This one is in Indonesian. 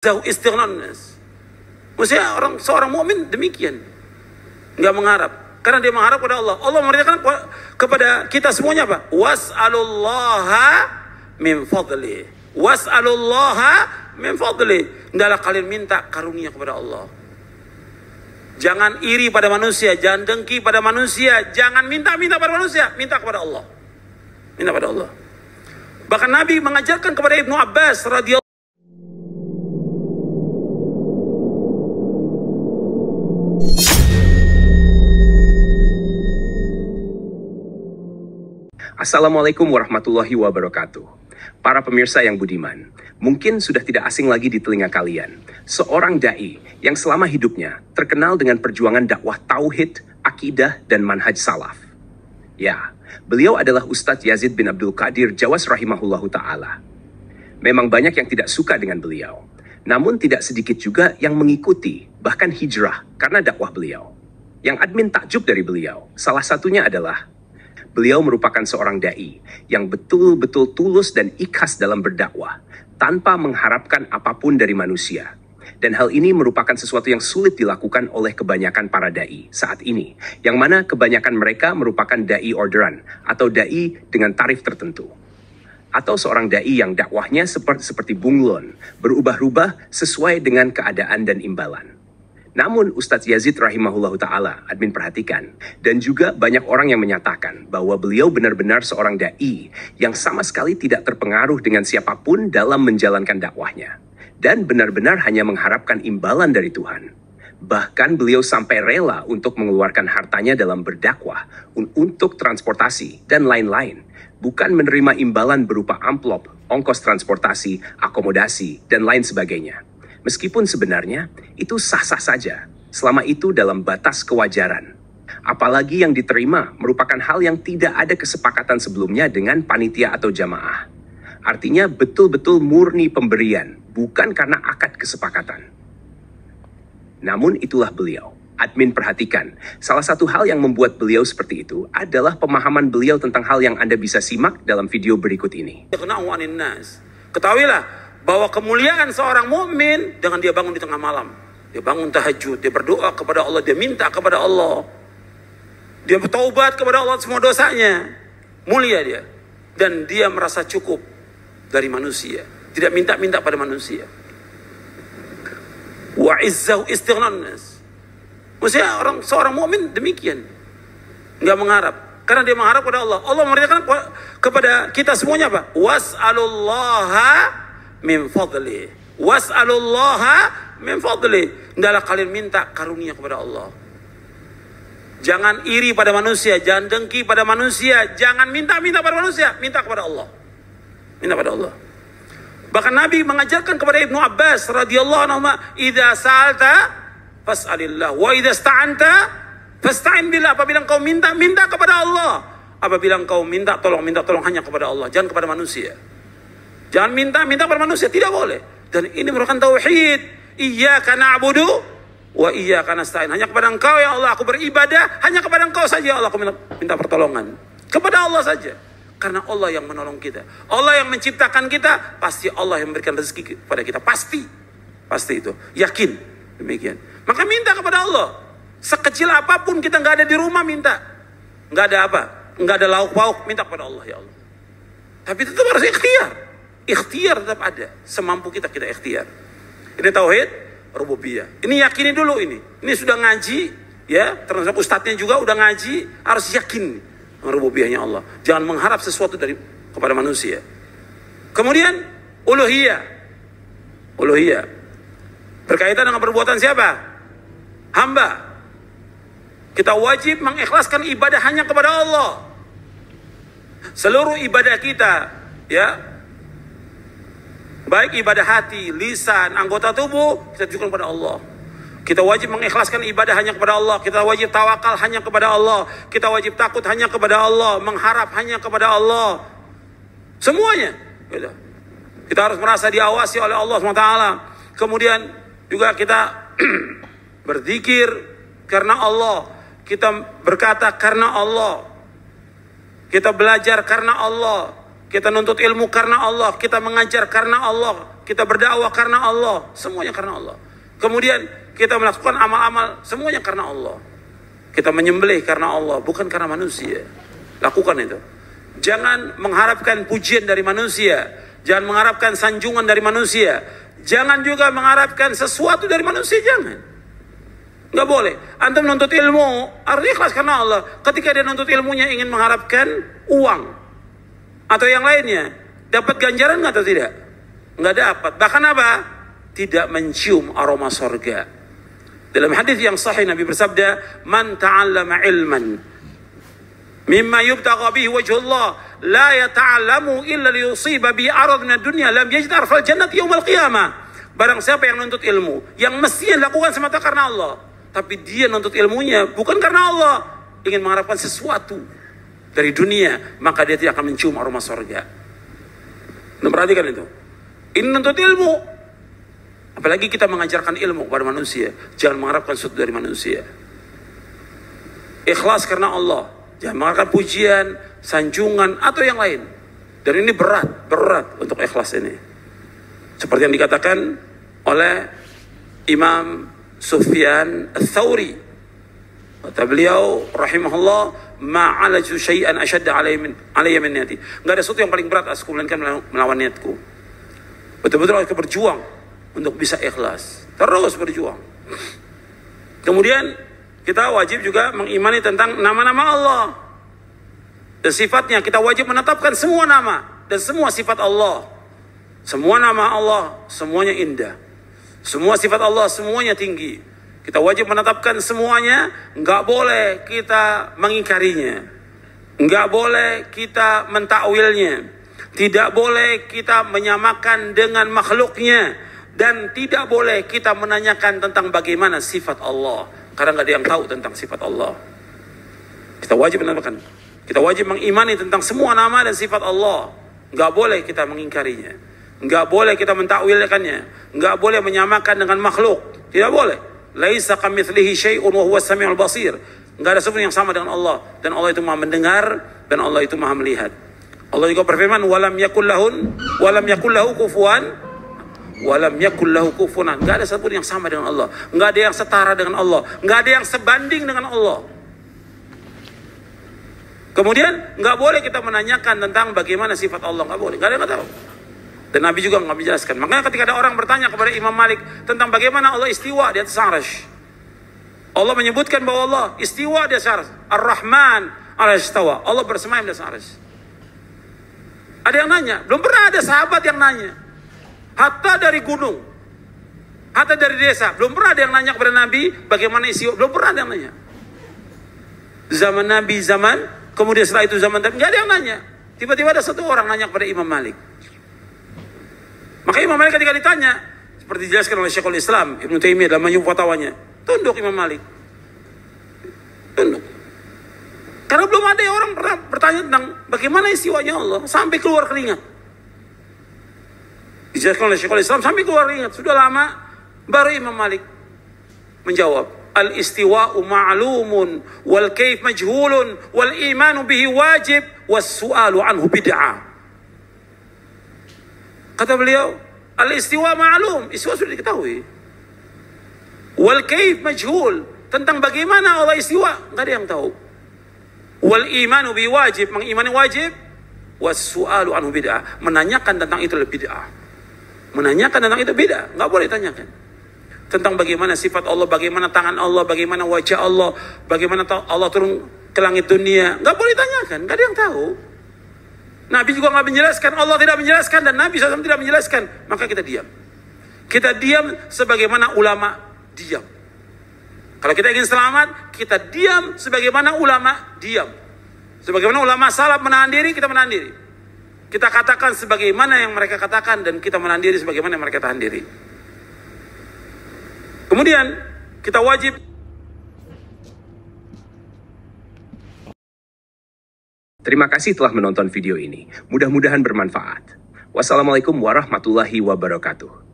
Zau istighnan nas. Maksudnya seorang mukmin demikian, nggak mengharap, karena dia mengharap kepada Allah. Allah memerintahkan kepada kita semuanya apa? Was'alullaha min fadli. Was'alullaha min fadli. Hendaklah kalian minta karunia kepada Allah. Jangan iri pada manusia, jangan dengki pada manusia, jangan minta-minta pada manusia, minta kepada Allah. Minta pada Allah. Bahkan Nabi mengajarkan kepada Ibnu Abbas radhiyallahu. Assalamualaikum warahmatullahi wabarakatuh. Para pemirsa yang budiman, mungkin sudah tidak asing lagi di telinga kalian. Seorang da'i yang selama hidupnya terkenal dengan perjuangan dakwah tauhid, akidah, dan manhaj salaf. Ya, beliau adalah Ustadz Yazid bin Abdul Qadir Jawas rahimahullahu ta'ala. Memang banyak yang tidak suka dengan beliau. Namun tidak sedikit juga yang mengikuti, bahkan hijrah karena dakwah beliau. Yang admin takjub dari beliau, salah satunya adalah beliau merupakan seorang da'i yang betul-betul tulus dan ikhlas dalam berdakwah tanpa mengharapkan apapun dari manusia. Dan hal ini merupakan sesuatu yang sulit dilakukan oleh kebanyakan para da'i saat ini, yang mana kebanyakan mereka merupakan da'i orderan atau da'i dengan tarif tertentu. Atau seorang da'i yang dakwahnya seperti bunglon, berubah-ubah sesuai dengan keadaan dan imbalan. Namun Ustadz Yazid rahimahullahu ta'ala, admin perhatikan, dan juga banyak orang yang menyatakan bahwa beliau benar-benar seorang da'i yang sama sekali tidak terpengaruh dengan siapapun dalam menjalankan dakwahnya. Dan benar-benar hanya mengharapkan imbalan dari Tuhan. Bahkan beliau sampai rela untuk mengeluarkan hartanya dalam berdakwah, untuk transportasi, dan lain-lain. Bukan menerima imbalan berupa amplop, ongkos transportasi, akomodasi, dan lain sebagainya. Meskipun sebenarnya itu sah-sah saja, selama itu dalam batas kewajaran. Apalagi yang diterima merupakan hal yang tidak ada kesepakatan sebelumnya dengan panitia atau jamaah. Artinya betul-betul murni pemberian, bukan karena akad kesepakatan. Namun itulah beliau. Admin perhatikan, salah satu hal yang membuat beliau seperti itu adalah pemahaman beliau tentang hal yang Anda bisa simak dalam video berikut ini. Ketahuilah bahwa kemuliaan seorang mukmin dengan dia bangun di tengah malam, dia bangun tahajud, dia berdoa kepada Allah, dia minta kepada Allah, dia bertaubat kepada Allah semua dosanya, mulia dia, dan dia merasa cukup dari manusia, tidak minta-minta pada manusia. Wa izzau istighnan nas. Maksudnya seorang mukmin demikian, nggak mengharap, karena dia mengharap kepada Allah. Allah memerintahkan kepada kita semuanya apa? Was'alullaha min fadli. Was'alullaha min fadli. Hendaklah kalian minta karunia kepada Allah. Jangan iri pada manusia, jangan dengki pada manusia, jangan minta-minta pada manusia, minta kepada Allah. Minta pada Allah. Bahkan Nabi mengajarkan kepada Ibnu Abbas radhiyallahu anhu, "Idza sa'alta fas'alillah wa idza sta'anta fasta'in billah." Apabila engkau minta, minta kepada Allah. Apabila engkau minta tolong hanya kepada Allah, jangan kepada manusia. Jangan minta kepada manusia, tidak boleh. Dan ini merupakan tauhid. Iyyaka na'budu wa iyyaka nasta'in. Hanya kepada Engkau ya Allah aku beribadah, hanya kepada Engkau saja ya Allah aku minta pertolongan. Kepada Allah saja. Karena Allah yang menolong kita. Allah yang menciptakan kita, pasti Allah yang memberikan rezeki kepada kita, pasti. Pasti itu. Yakin demikian. Maka minta kepada Allah. Sekecil apapun kita nggak ada di rumah minta. Nggak ada apa? Nggak ada lauk pauk, minta kepada Allah ya Allah. Tapi tetap harus ikhtiar. Ikhtiar tetap ada. Semampu kita ikhtiar. Ini tauhid rububiyah. Ini yakini dulu ini. Ini sudah ngaji, ya. Termasuk ustadznya juga udah ngaji, harus yakin rububiyahnya Allah. Jangan mengharap sesuatu kepada manusia. Kemudian uluhiyah. Uluhiyah. Berkaitan dengan perbuatan siapa? Hamba. Kita wajib mengikhlaskan ibadah hanya kepada Allah. Seluruh ibadah kita, ya, baik ibadah hati, lisan, anggota tubuh, kita tunjukkan kepada Allah. Kita wajib mengikhlaskan ibadah hanya kepada Allah. Kita wajib tawakal hanya kepada Allah. Kita wajib takut hanya kepada Allah. Mengharap hanya kepada Allah. Semuanya. Kita harus merasa diawasi oleh Allah SWT. Kemudian juga kita berzikir karena Allah. Kita berkata karena Allah. Kita belajar karena Allah. kita nuntut ilmu karena Allah, kita mengajar karena Allah, kita berdakwah karena Allah, semuanya karena Allah. Kemudian kita melakukan amal-amal, semuanya karena Allah. Kita menyembelih karena Allah, bukan karena manusia. Lakukan itu. Jangan mengharapkan pujian dari manusia, jangan mengharapkan sanjungan dari manusia, jangan juga mengharapkan sesuatu dari manusia, jangan. Nggak boleh. Antum menuntut ilmu, harus ikhlas karena Allah. Ketika dia menuntut ilmunya ingin mengharapkan uang atau yang lainnya, dapat ganjaran nggak atau tidak? Nggak dapat. Bahkan apa? Tidak mencium aroma sorga. Dalam hadis yang sahih Nabi bersabda, "Man ta'allama ilman mimma yubtagha bihi wajhullah la yata'allamu illa liyusiba bi arad min ad-dunya lam yajid arfal jannati yaumil qiyamah." Barang siapa yang nuntut ilmu yang mestinya dilakukan semata karena Allah, tapi dia nuntut ilmunya bukan karena Allah, ingin mengharapkan sesuatu dari dunia, maka dia tidak akan mencium aroma surga. Perhatikan itu. Ini nuntut ilmu. Apalagi kita mengajarkan ilmu kepada manusia, jangan mengharapkan sesuatu dari manusia. Ikhlas karena Allah, jangan mengharapkan pujian, sanjungan atau yang lain. Dan ini berat untuk ikhlas ini. Seperti yang dikatakan oleh Imam Sufyan Ats-Tsauri. Kata beliau rahimahullah, ma'alaju syai'an ashadda alayya min niyati. Enggak ada sesuatu yang paling berat aku melainkan melawan niatku. Betul-betul harus berjuang untuk bisa ikhlas. Terus berjuang. Kemudian kita wajib juga mengimani tentang nama-nama Allah dan sifatnya. Kita wajib menetapkan semua nama dan semua sifat Allah. Semua nama Allah semuanya indah. Semua sifat Allah semuanya tinggi. Kita wajib menetapkan semuanya, nggak boleh kita mengingkarinya, nggak boleh kita mentakwilnya, tidak boleh kita menyamakan dengan makhluknya, dan tidak boleh kita menanyakan tentang bagaimana sifat Allah, karena nggak ada yang tahu tentang sifat Allah. Kita wajib menetapkan, kita wajib mengimani tentang semua nama dan sifat Allah, nggak boleh kita mengingkarinya, nggak boleh kita mentakwilkannya, nggak boleh menyamakan dengan makhluk, tidak boleh. Laisa kamitslihi syai'un wa huwas samiul basir. Enggak ada sesuatu yang sama dengan Allah, dan Allah itu Maha mendengar dan Allah itu Maha melihat. Allah juga berfirman, walam yakul lahu kufuwan Enggak ada sesuatu yang sama dengan Allah, enggak ada yang setara dengan Allah, enggak ada yang sebanding dengan Allah. Kemudian enggak boleh kita menanyakan tentang bagaimana sifat Allah, enggak boleh, enggak ada yang tahu. Dan Nabi juga nggak menjelaskan. Makanya ketika ada orang bertanya kepada Imam Malik tentang bagaimana Allah istiwa di atas arsy, Allah menyebutkan bahwa Allah istiwa di atas arsy. Ar-Rahman al-istawa. Allah bersemayam di atas arsy. Ada yang nanya, belum pernah ada sahabat yang nanya. Hatta dari gunung, hatta dari desa, belum pernah ada yang nanya kepada Nabi bagaimana istiwa. Belum pernah ada yang nanya. Zaman Nabi, kemudian setelah itu zaman Nabi, nggak ada yang nanya. Tiba-tiba ada satu orang nanya kepada Imam Malik. Maka Imam Malik ketika ditanya, seperti dijelaskan oleh Syekhul Islam Ibnu Taimiyah dalam Majmu' Fatawanya, tunduk Imam Malik. Tunduk. Karena belum ada orang pernah bertanya tentang bagaimana istiwanya Allah sampai keluar keringat. Dijelaskan oleh Syekhul Islam sampai keluar keringat. Sudah lama baru Imam Malik menjawab, al-istiwa'u ma'lumun wal kaif majhulun wal imanu bihi wajib was su'alu anhu bid'ah. Kata beliau, al-istiwa ma'lum, istiwa sudah diketahui. Wal kaif majhul, tentang bagaimana Allah istiwa, enggak ada yang tahu. Wal imanu bi wajib, mengimani wajib. Was su'alu anhu bid'ah, menanyakan tentang itu lebih bid'ah. Menanyakan tentang itu bid'ah, enggak boleh tanyakan. Tentang bagaimana sifat Allah, bagaimana tangan Allah, bagaimana wajah Allah, bagaimana Allah turun ke langit dunia, enggak boleh tanyakan, enggak ada yang tahu. Nabi juga nggak menjelaskan, Allah tidak menjelaskan, dan Nabi SAW tidak menjelaskan. Maka kita diam. Kita diam sebagaimana ulama diam. Kalau kita ingin selamat, kita diam sebagaimana ulama diam. Sebagaimana ulama salaf menahan diri, kita menahan diri. Kita katakan sebagaimana yang mereka katakan, dan kita menahan diri sebagaimana yang mereka tahan diri. Kemudian kita wajib Terima kasih telah menonton video ini. Mudah-mudahan bermanfaat. Wassalamualaikum warahmatullahi wabarakatuh.